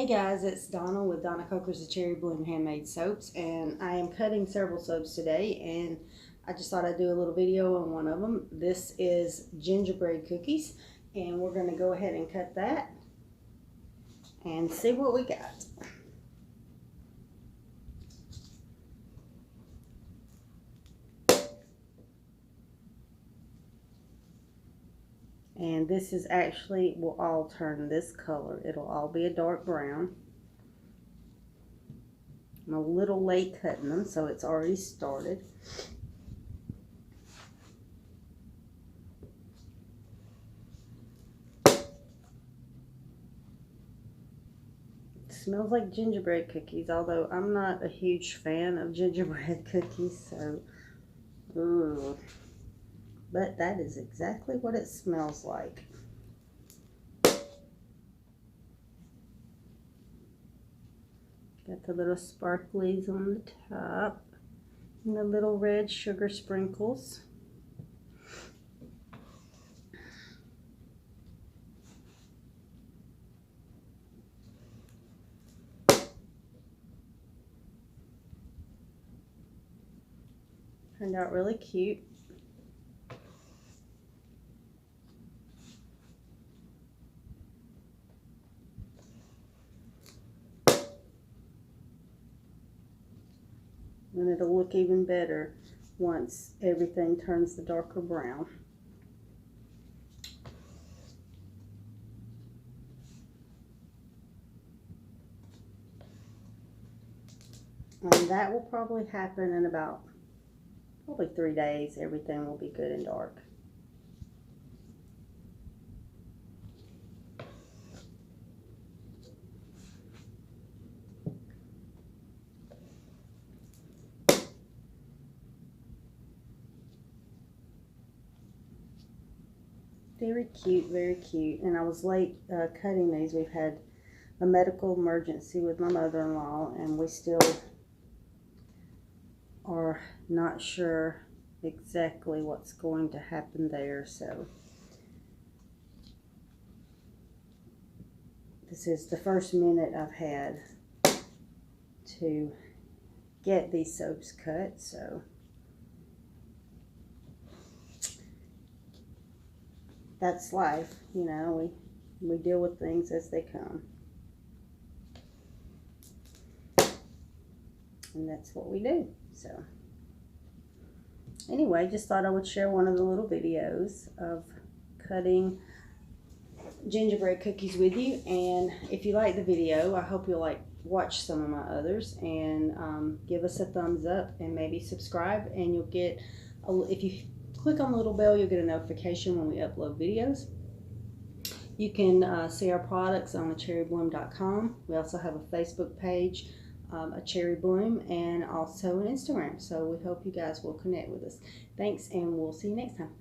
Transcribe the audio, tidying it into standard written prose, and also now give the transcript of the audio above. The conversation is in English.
Hey guys, it's Donna with Donna Coker's the Cherry Bloom Handmade Soaps, and I am cutting several soaps today, and I just thought I'd do a little video on one of them. This is Gingerbread Cookies, and we're going to go ahead and cut that and see what we got. And this is actually, will all turn this color. It'll all be a dark brown. I'm a little late cutting them, so it's already started. It smells like gingerbread cookies, although I'm not a huge fan of gingerbread cookies, so ooh. But that is exactly what it smells like. Got the little sparklies on the top and the little red sugar sprinkles. Turned out really cute. And it'll look even better once everything turns the darker brown. And that will probably happen in about probably 3 days. Everything will be good and dark. Very cute, very cute. And I was late cutting these. We've had a medical emergency with my mother-in-law, and we still are not sure exactly what's going to happen there. So this is the first minute I've had to get these soaps cut, so that's life, you know, we deal with things as they come. And that's what we do. So anyway, just thought I would share one of the little videos of cutting gingerbread cookies with you. And if you like the video, I hope you'll watch some of my others, and give us a thumbs up and maybe subscribe, and you'll get if you click on the little bell, you'll get a notification when we upload videos. You can see our products on cherrybloom.com. We also have a Facebook page, a Cherry Bloom, and also an Instagram. So we hope you guys will connect with us. Thanks, and we'll see you next time.